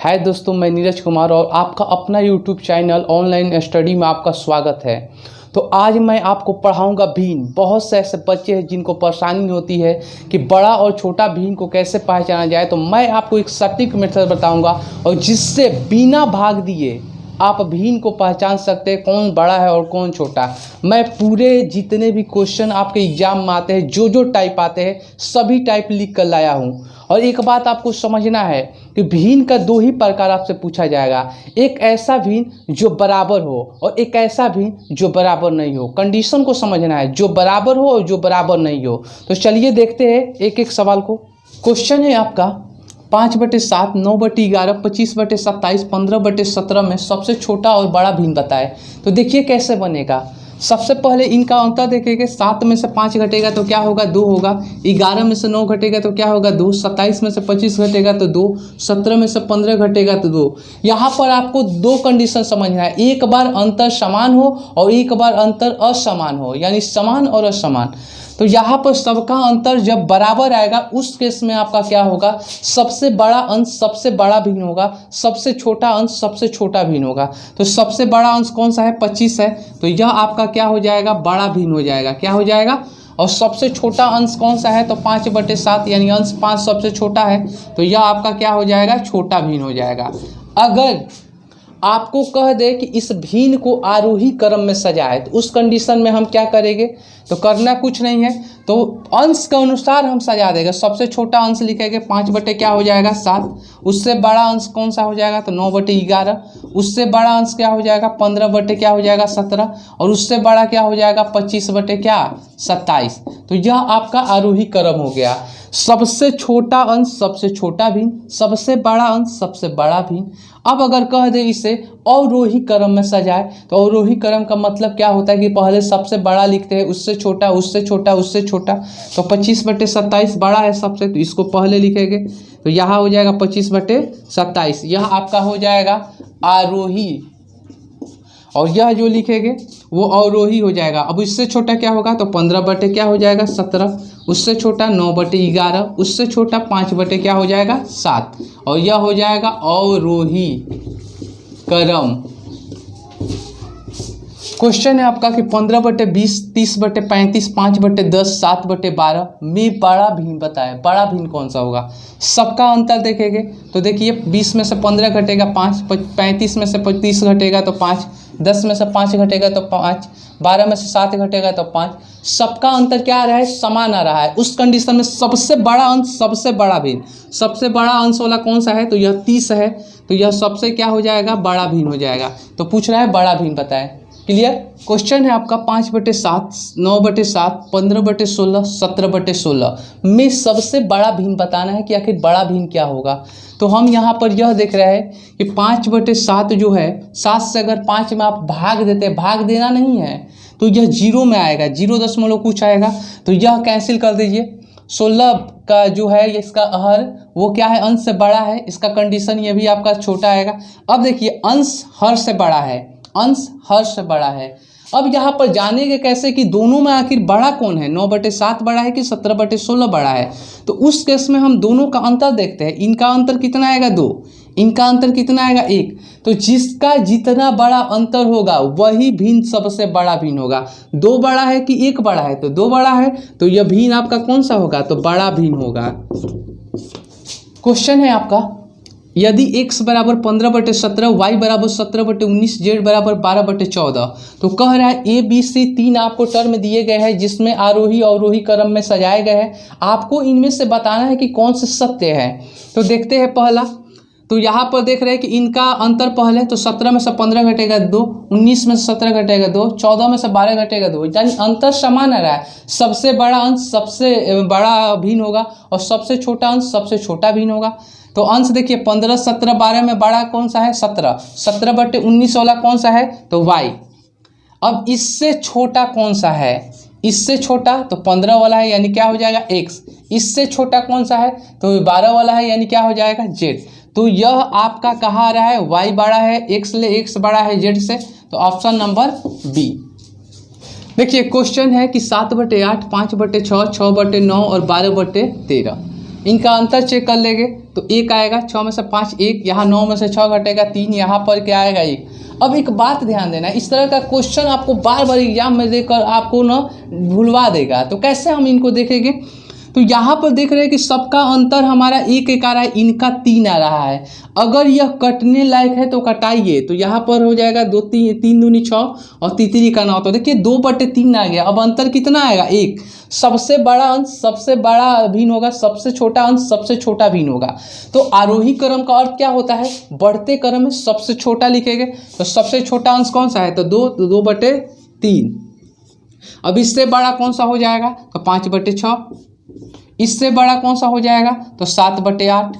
हाय दोस्तों, मैं नीरज कुमार और आपका अपना यूट्यूब चैनल ऑनलाइन स्टडी में आपका स्वागत है। तो आज मैं आपको पढ़ाऊंगा भीन। बहुत से ऐसे बच्चे हैं जिनको परेशानी होती है कि बड़ा और छोटा भीन को कैसे पहचाना जाए। तो मैं आपको एक सटीक मेथड बताऊंगा और जिससे बिना भाग दिए आप भीन को पहचान सकते हैं कौन बड़ा है और कौन छोटा। मैं पूरे जितने भी क्वेश्चन आपके एग्जाम में आते हैं, जो टाइप आते हैं, सभी टाइप लिख कर लाया हूँ। और एक बात आपको समझना है कि भीन का दो ही प्रकार आपसे पूछा जाएगा। एक ऐसा भीन जो बराबर हो और एक ऐसा भीन जो बराबर नहीं हो। कंडीशन को समझना है, जो बराबर हो और जो बराबर नहीं हो। तो चलिए देखते हैं एक एक सवाल को। क्वेश्चन है आपका 5/7, 9/11, 25/27, 15/17 में सबसे छोटा और बड़ा भीन बताए। तो देखिए कैसे बनेगा। सबसे पहले इनका अंतर देखेंगे। 7 में से 5 घटेगा तो क्या होगा? 2 होगा। 11 में से 9 घटेगा तो क्या होगा? 2। 27 में से 25 घटेगा तो 2। 17 में से 15 घटेगा तो 2। यहाँ पर आपको दो कंडीशन समझना है। एक बार अंतर समान हो और एक बार अंतर असमान हो, यानी समान और असमान। तो यहाँ पर सबका अंतर जब बराबर आएगा उस केस में आपका क्या होगा? सबसे बड़ा अंश सबसे बड़ा भिन्न होगा, सबसे छोटा अंश सबसे छोटा भिन्न होगा। तो सबसे बड़ा अंश कौन सा है? 25 है। तो यह आपका क्या हो जाएगा? बड़ा भिन्न हो जाएगा। क्या हो जाएगा? और सबसे छोटा अंश कौन सा है? तो 5/7, यानी अंश 5 सबसे छोटा है। तो यह आपका क्या हो जाएगा? छोटा भिन्न हो जाएगा। अगर आपको कह दे कि इस भीन को आरोही क्रम में सजाए तो उस कंडीशन में हम क्या करेंगे? तो करना कुछ नहीं है, तो अंश के अनुसार हम सजा देंगे। सबसे छोटा अंश लिखेंगे 5 क्या हो जाएगा? 7। उससे बड़ा अंश कौन सा हो जाएगा? तो 9/11। उससे बड़ा अंश क्या हो जाएगा? 15 क्या हो जाएगा? 17। और उससे बड़ा क्या हो जाएगा? 25/27। तो यह आपका आरोही क्रम हो गया। सबसे छोटा अंश सबसे छोटा भिन्न, सबसे बड़ा अंश सबसे बड़ा भिन्न। अब अगर कह दे इसे अवरोही क्रम में सजाए तो अवरोही क्रम का मतलब क्या होता है कि पहले सबसे बड़ा लिखते हैं, उससे छोटा, उससे छोटा, उससे छोटा। तो 25/27 बड़ा है सबसे, तो इसको पहले लिखेंगे। तो यहाँ हो जाएगा 25/27। यह आपका हो जाएगा आरोही, और यह जो लिखेंगे वो अवरोही हो जाएगा। अब इससे छोटा क्या होगा? तो 15 क्या हो जाएगा? 17। उससे छोटा 9/11। उससे छोटा 5 क्या हो जाएगा? 7। और यह हो जाएगा अवरोही क्रम। क्वेश्चन है आपका कि 15/20, 30/35, 5/10, 7/12 में बड़ा भिन्न बताए। बड़ा भिन्न कौन सा होगा? सबका अंतर देखेंगे तो देखिए 20 में से 15 घटेगा 5, 35 में से 30 घटेगा तो 5, 10 में से 5 घटेगा तो 5, 12 में से 7 घटेगा तो 5। सबका अंतर क्या आ रहा है? समान आ रहा है। उस कंडीशन में सबसे बड़ा अंश सबसे बड़ा भिन्न, सबसे बड़ा अंश वाला कौन सा है? तो यह 30 है। तो यह सबसे क्या हो जाएगा? बड़ा भिन्न हो जाएगा। तो पूछ रहा है बड़ा भिन्न बताए। क्लियर? क्वेश्चन है आपका 5/7, 9/7, 15/16, 17/16 में सबसे बड़ा भिन्न बताना है कि आखिर बड़ा भिन्न क्या होगा। तो हम यहाँ पर यह देख रहे हैं कि 5/7 जो है, 7 से अगर 5 में आप भाग देते हैं, भाग देना नहीं है, तो यह 0 में आएगा, 0 कुछ आएगा। तो यह कैंसिल कर दीजिए। 16 का जो है इसका हर वो क्या है? अंश से बड़ा है। इसका कंडीशन ये भी आपका छोटा आएगा। अब देखिए अंश हर से बड़ा है, अंश हर से बड़ा है। अब यहाँ पर जानेंगे कैसे कि दोनों में आखिर बड़ा कौन है? 9/7 बड़ा है कि 17/16 बड़ा है? तो उस केस में हम दोनों का अंतर देखते हैं। इनका अंतर कितना आएगा? 2। इनका अंतर कितना आएगा? 1। तो जिसका जितना बड़ा अंतर होगा वही भिन्न सबसे बड़ा भिन्न होगा। 2 बड़ा है कि 1 बड़ा है? तो 2 बड़ा है, तो यह भिन्न आपका कौन सा होगा? तो बड़ा भिन्न होगा। क्वेश्चन है आपका यदि x बराबर 15/17, y बराबर 17/19, z बराबर 12/14, तो कह रहा है ए बी सी 3 आपको टर्म दिए गए हैं जिसमें आरोही अवरोही क्रम में सजाए गए हैं। आपको इनमें से बताना है कि कौन से सत्य है। तो देखते हैं पहला। तो यहाँ पर देख रहे हैं कि इनका अंतर पहले, तो 17 में से 15 घटेगा 2, 19 में से 17 घटेगा 2, 14 में से 12 घटेगा 2, यानी अंतर समान आ रहा है। सबसे बड़ा अंश सबसे बड़ा भिन्न होगा और सबसे छोटा अंश सबसे छोटा भिन्न होगा। तो अंश देखिए 15, 17, 12 में बड़ा कौन सा है? 17। 17/19 वाला कौन सा है? तो y। अब इससे छोटा कौन सा है? इससे छोटा तो 15 वाला है, यानी क्या हो जाएगा? x। इससे छोटा कौन सा है? तो 12 वाला है, यानी क्या हो जाएगा? z। तो यह आपका कहाँ आ रहा है? y बड़ा है x ले, x बड़ा है z से। तो ऑप्शन नंबर बी। देखिए क्वेश्चन है कि 7/8, 5/6, 6/9 और 12/13। इनका अंतर चेक कर लेंगे तो 1 आएगा, 6 में से 5 1, यहाँ 9 में से 6 घटेगा 3, यहाँ पर क्या आएगा 1। अब एक बात ध्यान देना, इस तरह का क्वेश्चन आपको बार बार एग्जाम में देकर आपको ना भुलवा देगा। तो कैसे हम इनको देखेंगे, तो यहाँ पर देख रहे हैं कि सबका अंतर हमारा 1 आ रहा है, इनका 3 आ रहा है। अगर यह कटने लायक है तो कटाइए, तो यहाँ पर हो जाएगा 2 3 दूनी 6 और तीसरी का 9, तो देखिए 2/3 आ गया। अब अंतर कितना आएगा 1। सबसे बड़ा अंश सबसे बड़ा भिन्न होगा, सबसे छोटा अंश सबसे छोटा भिन्न होगा। तो आरोही क्रम का अर्थ क्या होता है, बढ़ते क्रम में सबसे छोटा लिखेंगे। तो सबसे छोटा अंश कौन सा है, तो 2/3। अब इससे बड़ा कौन सा हो जाएगा, तो 5/6। इससे बड़ा कौन सा हो जाएगा, तो 7/8।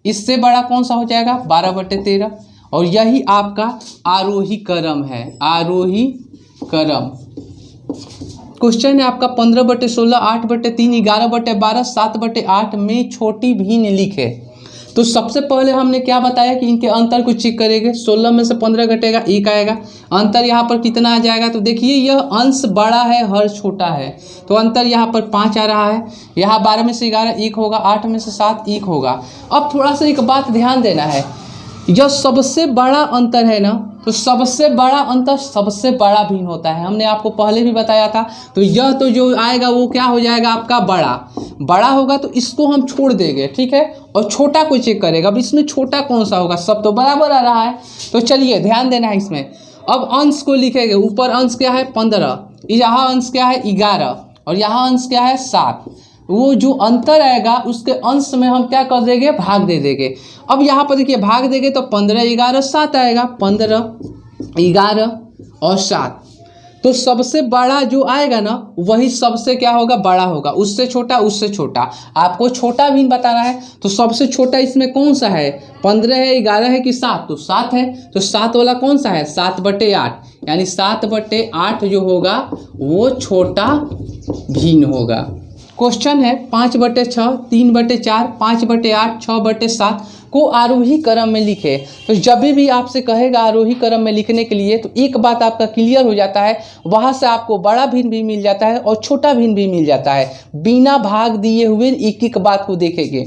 इससे बड़ा कौन सा हो जाएगा, 12/13। और यही आपका आरोही क्रम है, आरोही क्रम। क्वेश्चन है आपका 15/16, 8/3, 11/12, 7/8 में छोटी भिन्न लिखे। तो सबसे पहले हमने क्या बताया कि इनके अंतर को चेक करेंगे। 16 में से 15 घटेगा 1 आएगा। अंतर यहाँ पर कितना आ जाएगा, तो देखिए यह अंश बड़ा है, हर छोटा है, तो अंतर यहाँ पर 5 आ रहा है। यहाँ 12 में से 11 1 होगा, 8 में से 7 1 होगा। अब थोड़ा सा एक बात ध्यान देना है, यह सबसे बड़ा अंतर है ना, तो सबसे बड़ा अंतर सबसे बड़ा भिन्न होता है, हमने आपको पहले भी बताया था। तो यह तो जो आएगा वो क्या हो जाएगा आपका बड़ा होगा, तो इसको हम छोड़ देंगे, ठीक है। और छोटा को चेक करेगा, अब इसमें छोटा कौन सा होगा, सब तो बराबर आ रहा है। तो चलिए ध्यान देना है इसमें। अब अंश को लिखेंगे, ऊपर अंश क्या है 15, यहाँ अंश क्या है 11 और यहाँ अंश क्या है 7। वो जो अंतर आएगा उसके अंश में हम क्या कर देंगे, भाग दे देंगे। अब यहाँ पर देखिए भाग देंगे तो 15 11 7 आएगा, 15 11 और 7। तो सबसे बड़ा जो आएगा ना वही सबसे क्या होगा, बड़ा होगा, उससे छोटा। आपको छोटा भी बताना है, तो सबसे छोटा इसमें कौन सा है, 15 है 11 है कि 7, तो 7 है। तो 7 वाला कौन सा है, 7/8, यानी 7/8 जो होगा वो छोटा भिन्न होगा। क्वेश्चन है 5/6, 3/4, 5/8, 6/7 को आरोही क्रम में लिखे। तो जब भी आपसे कहेगा आरोही क्रम में लिखने के लिए, तो एक बात आपका क्लियर हो जाता है, वहाँ से आपको बड़ा भिन्न भी मिल जाता है और छोटा भिन्न भी मिल जाता है। बिना भाग दिए हुए एक एक बात को देखेंगे।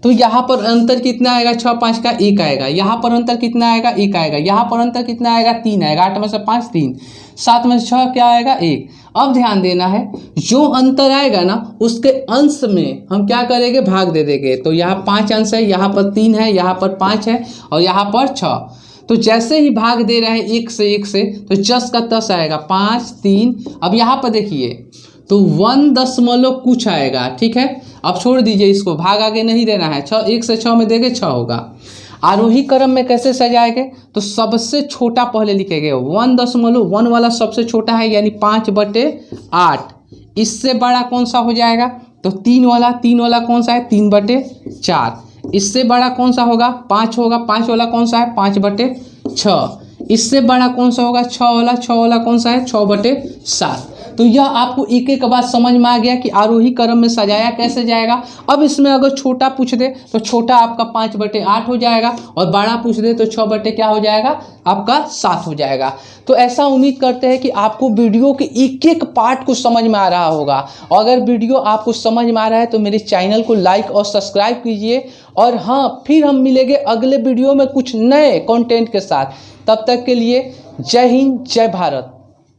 तो यहाँ पर अंतर कितना आएगा, 6 5 का 1 आएगा। यहाँ पर अंतर कितना आएगा, 1 आएगा। यहाँ पर अंतर कितना आएगा, 3 आएगा। 8 में से 5 3, 7 में से 6 क्या आएगा 1। अब ध्यान देना है, जो अंतर आएगा ना उसके अंश में हम क्या करेंगे, भाग दे देंगे। तो यहाँ 5 अंश है, यहाँ पर 3 है, यहाँ पर 5 है और यहाँ पर 6। तो जैसे ही भाग दे रहे हैं 1 से, तो 10 का 10 आएगा, 5 3। अब यहाँ पर देखिए तो 1 दशमलव कुछ आएगा, ठीक है। अब छोड़ दीजिए इसको, भाग आगे नहीं देना है। 6 1 से 6 में देंगे 6 होगा। आरोही क्रम में कैसे सजाएंगे, तो सबसे छोटा पहले लिखेंगे, 1.1 वाला सबसे छोटा है यानी 5/8। इससे बड़ा कौन सा हो जाएगा, तो 3 वाला कौन सा है, 3/4। इससे बड़ा कौन सा होगा, 5 होगा। 5 वाला कौन सा है, 5/6। इससे बड़ा कौन सा होगा, 6 वाला कौन सा है, 6/7। तो यह आपको एक एक बात समझ में आ गया कि आरोही क्रम में सजाया कैसे जाएगा। अब इसमें अगर छोटा पूछ दे तो छोटा आपका 5/8 हो जाएगा और बड़ा पूछ दे तो 6 क्या हो जाएगा, आपका 7 हो जाएगा। तो ऐसा उम्मीद करते हैं कि आपको वीडियो के एक एक पार्ट को समझ में आ रहा होगा। और अगर वीडियो आपको समझ में आ रहा है तो मेरे चैनल को लाइक और सब्सक्राइब कीजिए। और हाँ, फिर हम मिलेंगे अगले वीडियो में कुछ नए कंटेंट के साथ। तब तक के लिए जय हिंद, जय भारत।